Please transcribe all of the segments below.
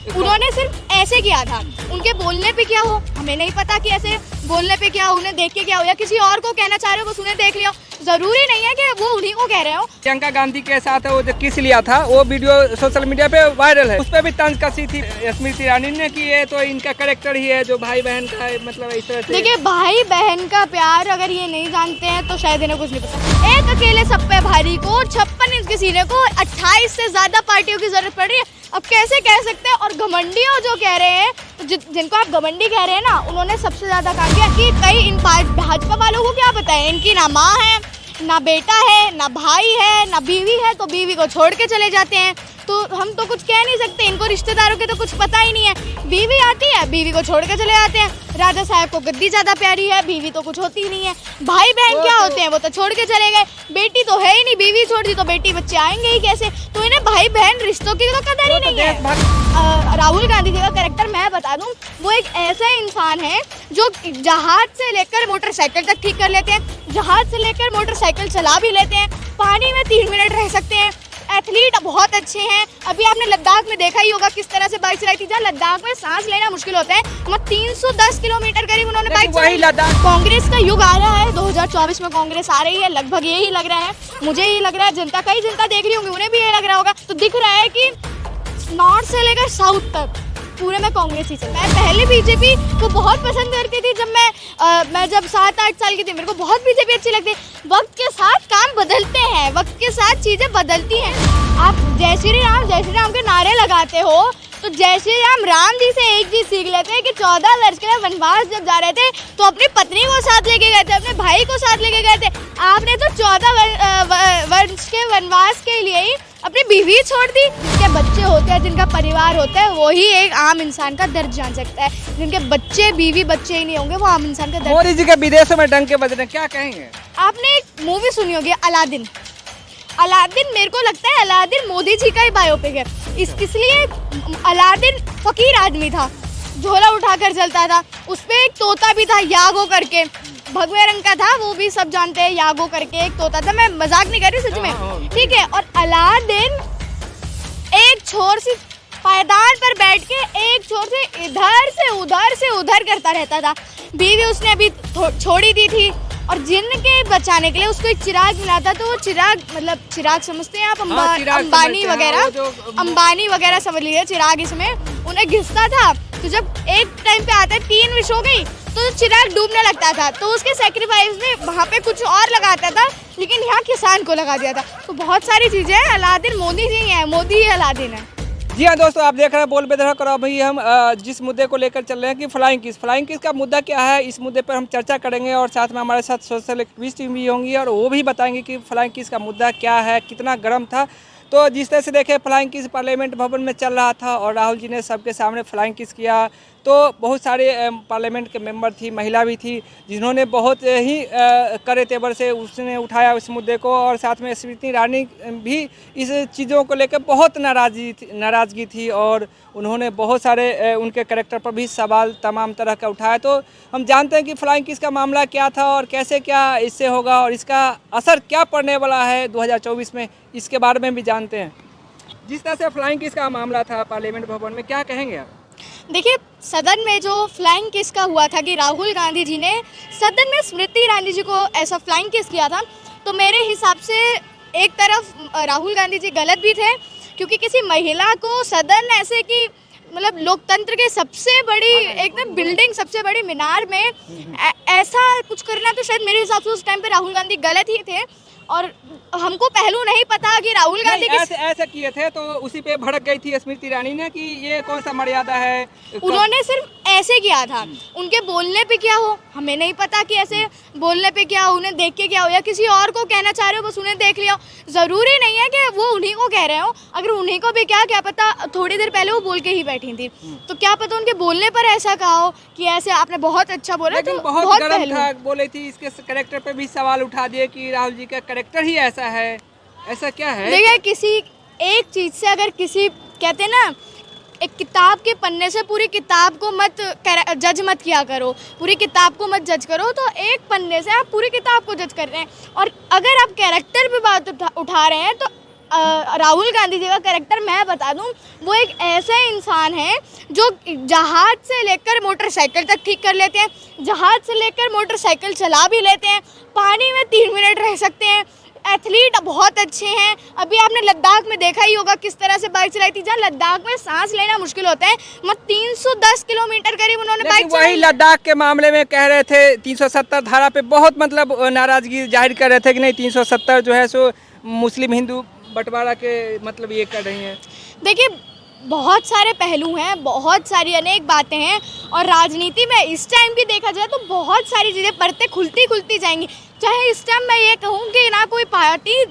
उन्होंने सिर्फ ऐसे किया था, उनके बोलने पे क्या हो हमें नहीं पता कि ऐसे बोलने पे क्या हो, उन्हें देख के क्या हो, या किसी और को कहना चाह रहे हो बस उन्हें देख लिया, जरूरी नहीं है कि वो उन्हीं को कह रहे हो। प्रियंका गांधी के साथ वो जो किस लिया था वो वीडियो सोशल मीडिया पे वायरल है, उस पर भी तंज कसी थी स्मृति ईरानी ने कि ये तो इनका कैरेक्टर ही है जो भाई बहन का है, मतलब इस तरह से। देखिए भाई बहन का प्यार अगर ये नहीं जानते हैं तो शायद इन्हें कुछ नहीं पता। एक अकेले सब पे भारी को 56 इंच के सीने को 28 से ज्यादा पार्टियों की जरूरत पड़ रही है। अब कैसे कह सकते हैं। और घमंडियों जो कह रहे हैं, तो जिनको आप घमंडी कह रहे हैं ना, उन्होंने सबसे ज्यादा काम किया कि कई इन भाजपा वालों को क्या पता है, इनकी ना माँ है, ना बेटा है, ना भाई है, ना बीवी है, तो बीवी को छोड़ के चले जाते हैं। तो हम तो कुछ कह नहीं सकते, इनको रिश्तेदारों के तो कुछ पता ही नहीं है। बीवी आती है, बीवी को छोड़ के चले जाते हैं। राजा साहब को गद्दी ज़्यादा प्यारी है, बीवी तो कुछ होती ही नहीं है। भाई बहन क्या होते हैं, वो तो छोड़ के चले गए। बेटी तो है ही नहीं, बीवी छोड़ दी तो बेटी बच्चे आएंगे ही कैसे। तो इन्हें भाई बहन रिश्तों की तो कदर ही नहीं है। राहुल गांधी जी का कैरेक्टर मैं बता दूं, वो एक ऐसा इंसान है जो जहाज से लेकर मोटरसाइकिल तक ठीक कर लेते हैं, जहाज से लेकर मोटरसाइकिल चला भी लेते हैं, पानी में 3 मिनट रह सकते हैं, एथलीट बहुत अच्छे हैं। अभी आपने लद्दाख में देखा ही होगा किस तरह से बाइक चलाई थी, जहाँ लद्दाख में सांस लेना मुश्किल होता है, मतलब 310 किलोमीटर करीब उन्होंने बाइक चलाई। कांग्रेस का युग आ रहा है, 2024 में कांग्रेस आ रही है, लगभग यही लग रहा है, मुझे यही लग रहा है, जनता कई जनता देख रही होंगी, उन्हें भी ये लग रहा होगा। तो दिख रहा है कि नॉर्थ से लेकर साउथ तक पूरे में कांग्रेस ही चल। मैं पहले बीजेपी को बहुत पसंद करती थी, जब मैं जब 7-8 साल की थी, मेरे को बहुत बीजेपी अच्छी लगती। वक्त के साथ काम बदलते हैं, वक्त के साथ चीज़ें बदलती हैं। आप जय श्री राम के नारे लगाते हो, तो जय श्री राम जी से एक चीज़ सीख लेते हैं कि 14 वर्ष के लिए वनवास जब जा रहे थे तो अपनी पत्नी को साथ लेके गए थे, अपने भाई को साथ लेके गए थे। आपने तो 14 वर्ष के वनवास के लिए ही अपनी बीवी छोड़ दी। जिनके बच्चे होते हैं, जिनका परिवार होता है, वही एक आम इंसान का दर्द जान सकता है। जिनके बच्चे बीवी बच्चे ही नहीं होंगे, वो आम इंसान का दर्द। मोदी जी के विदेशों में डंके बज रहे हैं, क्या कहेंगे? आपने एक मूवी सुनी होगी अलादीन। अलादीन मेरे को लगता है अलादीन मोदी जी का ही बायोपिक है। इसलिए अलादीन फकीर आदमी था, झोला उठाकर चलता था, उस पर एक तोता भी था यागो करके, भगवे रंग का था, वो भी सब जानते हैं, यागो करके एक तोता था। मैं मजाक नहीं कर रही, सच में, ठीक है। और अलादीन एक छोर से पायदान पर बैठ के एक छोर से इधर से उधर करता रहता था। बीवी उसने अभी छोड़ी दी थी, और जिनके बचाने के लिए उसको एक चिराग मिला था, तो वो चिराग, मतलब चिराग समझते हैं आप, अंबानी वगैरह समझ लीजिए, चिराग इसमें उन्हें घिसता था। तो जब एक टाइम पे आता है 3 विश हो गई, तो चिराग डूबने लगता था, तो उसके सेक्रीफाइस में वहाँ पे कुछ और लगाता था, लेकिन यहाँ किसान को लगा दिया था। तो बहुत सारी चीज़ें हैं। अलादीन मोदी जी हैं, मोदी ही अलादीन है। जी हाँ दोस्तों, आप देख रहे हैं बोल बेदरा करो। अभी हम जिस मुद्दे को लेकर चल रहे हैं कि फ्लाइंग किस का मुद्दा क्या है, इस मुद्दे पर हम चर्चा करेंगे, और साथ में हमारे साथ सोशल एक्टिविस्ट भी होंगी, और वो भी बताएंगे कि फ्लाइंग किस का मुद्दा क्या है, कितना गर्म था। तो जिस तरह से देखे फ्लाइंग किस पार्लियामेंट भवन में चल रहा था, और राहुल जी ने सबके सामने फ्लाइंग किस किया, तो बहुत सारे पार्लियामेंट के मेंबर थी, महिला भी थी, जिन्होंने बहुत ही कड़े तेवर से उसने उठाया इस मुद्दे को। और साथ में स्मृति ईरानी भी इस चीज़ों को लेकर बहुत नाराज़गी थी, और उन्होंने बहुत सारे उनके कैरेक्टर पर भी सवाल तमाम तरह का उठाया। तो हम जानते हैं कि फ्लाइंग किस का मामला क्या था, और कैसे क्या इससे होगा, और इसका असर क्या पड़ने वाला है 2024 में, इसके बारे में भी जानते हैं। जिस तरह से फ्लाइंग किस का मामला था पार्लियामेंट भवन में, क्या कहेंगे आप? देखिए, सदन में जो फ्लाइंग किस का हुआ था कि राहुल गांधी जी ने सदन में स्मृति ईरानी जी को ऐसा फ्लाइंग किस किया था, तो मेरे हिसाब से एक तरफ राहुल गांधी जी गलत भी थे, क्योंकि किसी महिला को सदन ऐसे कि मतलब लोकतंत्र के सबसे बड़ी एकदम बिल्डिंग, सबसे बड़ी मीनार में ऐसा कुछ करना, तो शायद मेरे हिसाब से उस टाइम पे राहुल गांधी गलत ही थे। और हमको पहलू नहीं पता कि राहुल गांधी ऐसे किए थे, तो उसी पे भड़क गई थी स्मृति ईरानी ने कि ये कौन सा मर्यादा है। उन्होंने सिर्फ ऐसे किया था, उनके बोलने पे क्या हो हमें नहीं पता कि ऐसे बोलने पे क्या हो, उन्हें देख के क्या हो, या किसी और को कहना चाह रहे हो बस उन्हें देख लिया। जरूरी नहीं है कि वो उन्हीं को कह रहे हो, अगर उन्हीं को भी क्या पता थोड़ी देर पहले वो बोल के ही बैठी थी, तो क्या पता उनके बोलने पर ऐसा कहा हो कि ऐसे आपने बहुत अच्छा बोला। लेकिन तो बहुत गर्म था, बोले थी, इसके कैरेक्टर पे भी सवाल उठा दिए कि राहुल जी का कैरेक्टर ही ऐसा है, ऐसा क्या है? देखिए, किसी एक चीज़ से अगर किसी कहते हैं ना, एक किताब के पन्ने से पूरी किताब को मत जज मत किया करो, पूरी किताब को मत जज करो, तो एक पन्ने से आप पूरी किताब को जज कर रहे हैं। और अगर आप कैरेक्टर पे बात उठा रहे हैं, तो राहुल गांधी जी का कैरेक्टर मैं बता दूं, वो एक ऐसा इंसान है जो जहाज से लेकर मोटरसाइकिल तक ठीक कर लेते हैं, जहाज से लेकर मोटरसाइकिल चला भी लेते हैं, पानी में 3 मिनट रह सकते हैं, एथलीट बहुत अच्छे हैं। अभी आपने लद्दाख में देखा ही होगा किस तरह से बाइक चलाई थी, जहाँ लद्दाख में सांस लेना मुश्किल होता है, मतलब 310 किलोमीटर करीब उन्होंने बाइक चलाई। वही लद्दाख के मामले में कह रहे थे 370 धारा पे बहुत मतलब नाराजगी जाहिर कर रहे थे कि नहीं 370 जो है सो मुस्लिम हिंदू बंटवारा के मतलब ये कर रही हैं। देखिए बहुत सारे पहलू हैं, बहुत सारी अनेक बातें हैं, और राजनीति में इस टाइम की देखा जाए तो बहुत सारी चीज़ें परतें खुलती जाएंगी। चाहे इस टाइम मैं ये कहूँ कि ना कोई पार्टी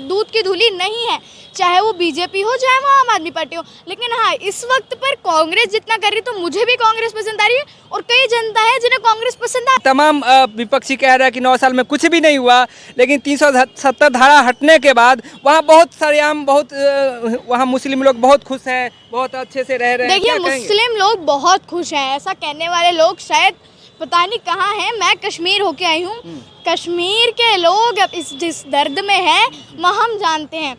दूध की धूली नहीं है, चाहे वो बीजेपी हो चाहे वो आम आदमी पार्टी हो, लेकिन हाँ इस वक्त पर कांग्रेस जितना कर रही तो मुझे भी कांग्रेस पसंद आ रही है, और कई जनता है जिन्हें कांग्रेस पसंद आ। तमाम विपक्षी कह रहा है कि 9 साल में कुछ भी नहीं हुआ, लेकिन 370 धारा हटने के बाद वहाँ बहुत सरेआम वहाँ मुस्लिम लोग बहुत खुश हैं, बहुत अच्छे से रह रहे हैं। देखिए मुस्लिम लोग बहुत खुश हैं, ऐसा कहने वाले लोग शायद पता नहीं कहाँ हैं। मैं कश्मीर होके आई हूँ, कश्मीर के लोग अब जिस दर्द में हैं वह हम जानते हैं।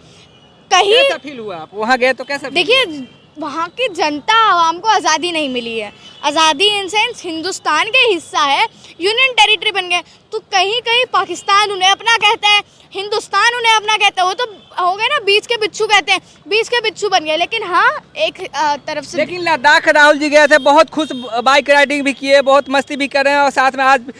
कहीं कैसा फील हुआ, आप वहाँ गए तो कैसा? देखिए वहाँ की जनता आवाम को आज़ादी नहीं मिली है, आज़ादी इन सेंस हिंदुस्तान के हिस्सा है, यूनियन टेरिटरी बन गए, तो कहीं कहीं पाकिस्तान उन्हें अपना कहता है, हिंदुस्तान उन्हें अपना कहता है, वो तो हो गए ना बीच के बिच्छू कहते हैं, बीच के बिच्छू बन गए। लेकिन हाँ एक तरफ से लेकिन लद्दाख राहुल जी गए थे, बहुत खुश, बाइक राइडिंग भी किए, बहुत मस्ती भी कर रहे हैं, और साथ में आज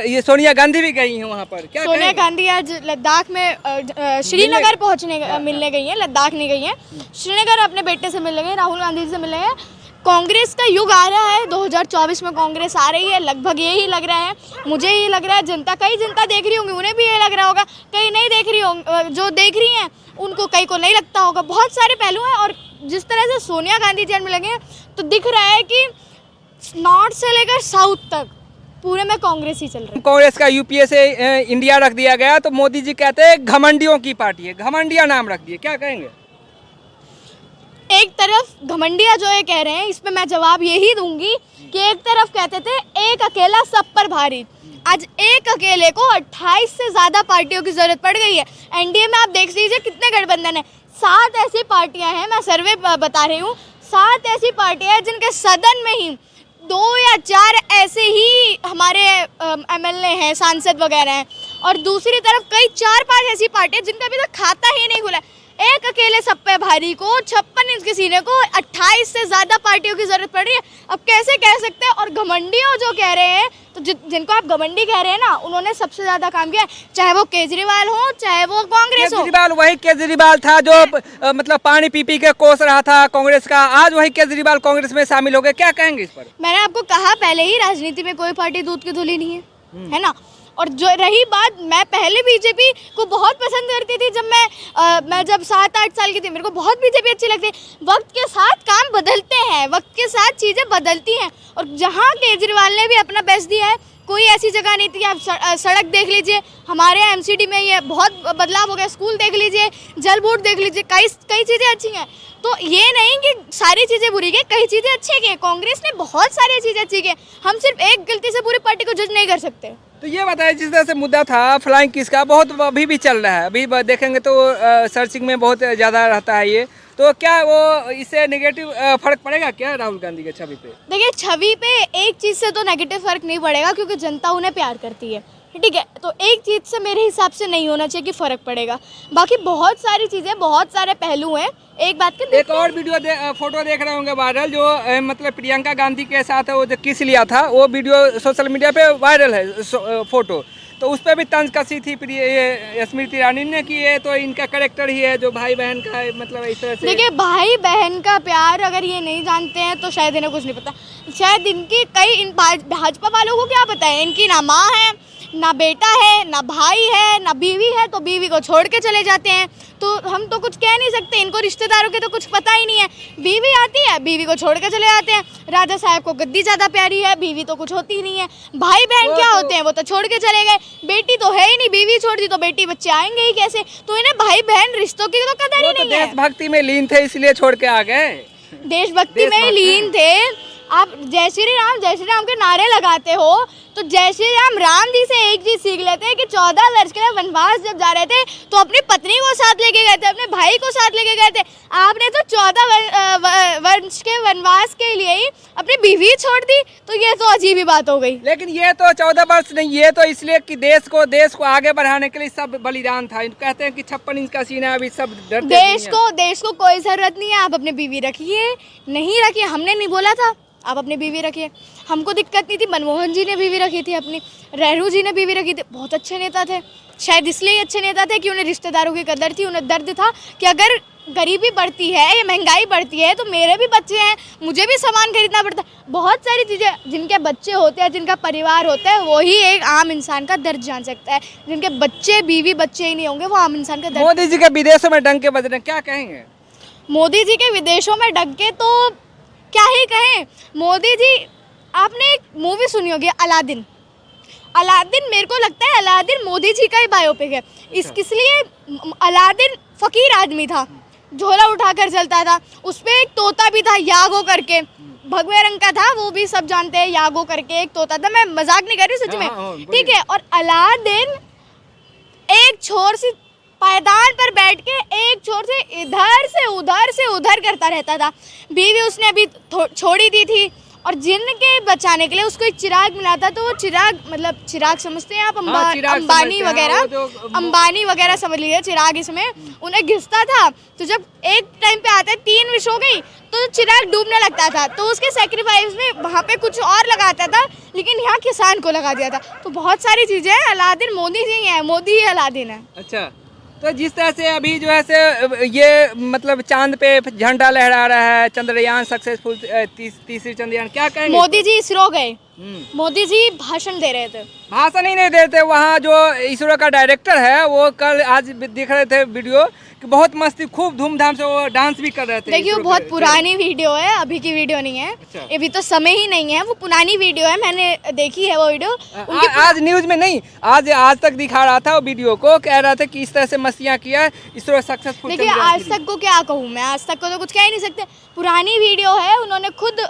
ये सोनिया गांधी भी गई हैं वहाँ पर। क्या सोनिया गांधी आज लद्दाख में श्रीनगर मिलने गई हैं, लद्दाख नहीं गई हैं, श्रीनगर अपने बेटे से मिलने गई, राहुल गांधी से मिलने गए। कांग्रेस का युग आ रहा है, 2024 में कांग्रेस आ रही है, लगभग यही लग रहा है, मुझे ये लग रहा है। कई जनता देख रही होंगी, उन्हें भी ये लग रहा होगा, कई नहीं देख रही होंगी, जो देख रही हैं उनको कई को नहीं लगता होगा। बहुत सारे पहलू हैं, और जिस तरह से सोनिया गांधी जी में लगे तो दिख रहा है कि नॉर्थ से लेकर साउथ तक पूरे में कांग्रेस ही चल रही है। कांग्रेस का यूपीए से इंडिया रख दिया गया, तो मोदी जी कहते हैं घमंडियों की पार्टी है, घमंडिया नाम रख दिए, क्या कहेंगे? एक तरफ घमंडिया जो ये कह रहे हैं, इस पे मैं जवाब यही दूंगी कि एक तरफ कहते थे एक अकेला सब पर भारी, आज एक अकेले को 28 से ज़्यादा पार्टियों की ज़रूरत पड़ गई है। एनडीए में आप देख लीजिए कितने गठबंधन है, 7 ऐसी पार्टियां हैं, मैं सर्वे बता रही हूँ, 7 ऐसी पार्टियां हैं जिनके सदन में ही 2 या 4 ऐसे ही हमारे एमएलए हैं, सांसद वगैरह हैं, और दूसरी तरफ कई 4-5 ऐसी पार्टियां जिनका अभी तक खाता ही नहीं खुला है। एक अकेले सब पे भारी को, 56 इंच के सीने को 28 से ज़्यादा पार्टियों की ज़रूरत पड़ रही है, अब कैसे कह सकते हैं? और घमंडियों जो कह रहे हैं, तो जिनको आप घमंडी कह रहे हैं ना, उन्होंने सबसे ज़्यादा काम किया है, चाहे वो केजरीवाल हो चाहे वो कांग्रेस हो। केजरीवाल वही केजरीवाल था जो मतलब पानी पी के कोस रहा था कांग्रेस का, आज वही केजरीवाल कांग्रेस में शामिल हो गए, क्या कहेंगे इस पर? मैंने आपको कहा पहले ही, राजनीति में कोई पार्टी दूध की धुली नहीं है ना। और जो रही बात, मैं पहले बीजेपी को बहुत पसंद करती थी, जब मैं जब 7-8 साल की थी, मेरे को बहुत बीजेपी अच्छी लगती है। वक्त के साथ काम बदलते हैं, वक्त के साथ चीज़ें बदलती हैं, और जहाँ केजरीवाल ने भी अपना बेस्ट दिया है, कोई ऐसी जगह नहीं थी। आप सड़क देख लीजिए, हमारे एमसीडी में ये बहुत बदलाव हो गया, स्कूल देख लीजिए, जल बोर्ड देख लीजिए, कई चीज़ें अच्छी हैं। तो ये नहीं कि सारी चीज़ें बुरी की, कई चीज़ें अच्छी की, कांग्रेस ने बहुत सारी चीज़ें अच्छी की। हम सिर्फ एक गलती से पूरी पार्टी को जज नहीं कर सकते। तो ये बताइए, जिस तरह से मुद्दा था फ्लाइंग किस का, बहुत अभी भी चल रहा है, अभी देखेंगे तो सर्चिंग में बहुत ज़्यादा रहता है ये, तो क्या वो इससे नेगेटिव फर्क पड़ेगा क्या राहुल गांधी के छवि पे? देखिए छवि पे एक चीज़ से तो नेगेटिव फर्क नहीं पड़ेगा, क्योंकि जनता उन्हें प्यार करती है, ठीक है, तो एक चीज़ से मेरे हिसाब से नहीं होना चाहिए कि फ़र्क पड़ेगा। बाकी बहुत सारी चीज़ें, बहुत सारे पहलू हैं। एक बात के एक और फोटो देख रहे होंगे वायरल, जो मतलब प्रियंका गांधी के साथ वो जो किस लिया था, वो वीडियो सोशल मीडिया पे वायरल है फोटो, तो उस पर भी तंज कसी थी ये स्मृति ईरानी ने कि ये तो इनका कैरेक्टर ही है जो भाई बहन का है, मतलब इस तरह से। देखिए भाई बहन का प्यार अगर ये नहीं जानते हैं तो शायद इन्हें कुछ नहीं पता। शायद इनकी भाजपा वालों को क्या पता है, इनकी ना माँ है, ना बेटा है, ना भाई है, ना बीवी है, तो बीवी को छोड़ के चले जाते हैं, तो हम तो कुछ कह नहीं सकते, इनको रिश्तेदारों के तो कुछ पता ही नहीं है। बीवी आती है, बीवी को छोड़ के चले जाते हैं। राजा साहब को गद्दी ज़्यादा प्यारी है, बीवी तो कुछ होती ही नहीं है। भाई बहन क्या होते हैं, वो तो छोड़ के चले गए। बेटी तो है ही नहीं, बीवी छोड़ दी तो बेटी बच्चे आएंगे ही कैसे? तो इन्हें भाई बहन रिश्तों की तो कदर ही नहीं है। देशभक्ति में लीन थे इसलिए छोड़ के आ गए, देशभक्ति में लीन थे। आप जय श्री राम के नारे लगाते हो, तो तो जय श्री राम राम जी से एक चीज सीख लेते हैं कि 14 वर्ष के लिए वनवास जब जा रहे थे तो अपनी पत्नी को साथ लेके गए थे, अपने भाई को साथ लेके गए थे। आपने तो 14 वर्ष के वनवास के लिए ही अपनी बीवी छोड़ दी, तो ये तो अजीब ही बात हो गई। लेकिन ये तो 14 वर्ष नहीं, ये तो इसलिए कि देश को आगे बढ़ाने के लिए सब बलिदान था। कहते हैं कि 56 इंच का सीना, अभी सब डरते देश को कोई जरूरत नहीं है। आप अपनी बीवी रखिए, नहीं रखिए, हमने नहीं बोला था, आप अपनी बीवी रखिए, हमको दिक्कत नहीं थी। मनमोहन जी ने बीवी रखी थी अपनी, नेहरू जी ने बीवी रखी थी, बहुत अच्छे नेता थे। शायद इसलिए अच्छे नेता थे कि उन्हें रिश्तेदारों की कदर थी, उन्हें दर्द था कि अगर गरीबी बढ़ती है या महंगाई बढ़ती है तो मेरे भी बच्चे हैं, मुझे भी सामान खरीदना पड़ता है। बहुत सारी चीज़ें, जिनके बच्चे होते हैं, जिनका परिवार होता है, वही एक आम इंसान का दर्द जान सकता है। जिनके बच्चे बीवी बच्चे ही नहीं होंगे, वो आम इंसान का दर्द। मोदी जी के विदेशों में डंके बज रहे हैं, क्या कहेंगे? मोदी जी के विदेशों में डंके तो क्या ही कहें। मोदी जी, आपने एक मूवी सुनी होगी अलादीन। अलादीन, मेरे को लगता है अलादीन मोदी जी का ही बायोपिक है। इसलिए अलादीन फकीर आदमी था, झोला उठाकर चलता था, उस पर एक तोता भी था यागो करके, भगवे रंग का था, वो भी सब जानते हैं, यागो करके एक तोता था। मैं मजाक नहीं कर रही, सच में, ठीक है। और अलादीन एक छोर से पायदान पर बैठ के एक छोर से उधर करता रहता था। बीवी उसने अभी छोड़ी दी थी, और जिनके बचाने के लिए उसको एक चिराग मिला था, तो वो चिराग, मतलब चिराग समझते हैं आप, अंबानी वगैरह समझ लीजिए, चिराग इसमें उन्हें घिसता था। तो जब एक टाइम पे आता है 3 विश हो गई तो चिराग डूबने लगता था, तो उसके सेक्रीफाइस में वहाँ पे कुछ और लगाता था, लेकिन यहाँ किसान को लगा दिया था। तो बहुत सारी चीज़ें हैं। अलादीन मोदी जी है, मोदी ही अलादीन है। अच्छा, तो जिस तरह से अभी जो है से ये मतलब चांद पे झंडा लहरा रहा है, चंद्रयान सक्सेसफुल, तीसरी चंद्रयान, क्या कहेंगे? मोदी जी इसरो गए, मोदी जी भाषण दे रहे थे। भाषण ही नहीं देते, वहाँ जो इसरो का डायरेक्टर है वो कल आज दिख रहे थे वीडियो कि बहुत मस्ती, खूब धूमधाम से वो डांस भी कर रहे थे। देखिए, वो बहुत पुरानी वीडियो है, अभी की वीडियो नहीं है। अच्छा। अभी तो समय ही नहीं है, वो पुरानी वीडियो है, मैंने देखी है वो वीडियो। आज न्यूज में नहीं, आज तक दिखा रहा था वो वीडियो को, कह रहा था कि इस तरह से मस्तियाँ किया इसरो सक्सेसफुल। देखिए, आज तक को क्या कहूँ मैं, आज तक को तो कुछ कह ही नहीं सकते। पुरानी वीडियो है, उन्होंने खुद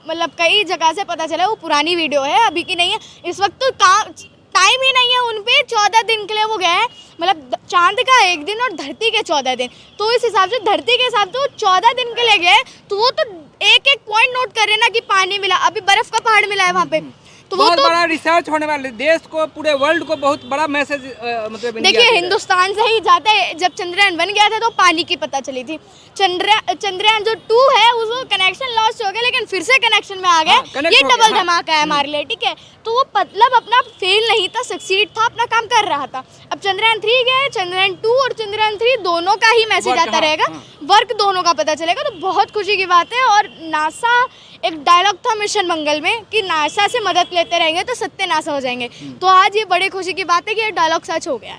मतलब कई जगह से पता चला वो पुरानी वीडियो है, अभी की नहीं है। इस वक्त तो टाइम ही नहीं है उन पे। 14 दिन के लिए वो गए, मतलब चांद का 1 दिन और धरती के 14 दिन, तो इस हिसाब से धरती के हिसाब से वो 14 दिन के लिए गए, तो वो तो एक पॉइंट नोट कर रहे ना कि पानी मिला, अभी बर्फ का पहाड़ मिला है वहाँ पे, तो वो बहुत बड़ा रिसर्च होने वाले, देश को, पूरे वर्ल्ड को बहुत बड़ा मैसेज मतलब। देखिए, हिंदुस्तान से ही जाता है। जब चंद्रयान बन गया था तो पानी की पता चली थी। चंद्रयान जो 2 है उसको कनेक्शन लॉस्ट हो गया, लेकिन फिर से कनेक्शन में आ गया। ये डबल धमाका है हमारे लिए, ठीक है। तो वो मतलब अपना फेल नहीं था, सक्सीड था, अपना काम कर रहा था। अब चंद्रयान 3 गया, चंद्रयान 2 और चंद्रयान 3 दोनों का ही मैसेज आता रहेगा, वर्क दोनों का पता चलेगा, तो बहुत खुशी की बात है। और नासा, एक डायलॉग था मिशन मंगल में कि नासा से मदद लेते रहेंगे तो सत्यानाश हो जाएंगे, तो आज ये बड़ी खुशी की बात है कि ये डायलॉग सच हो गया है।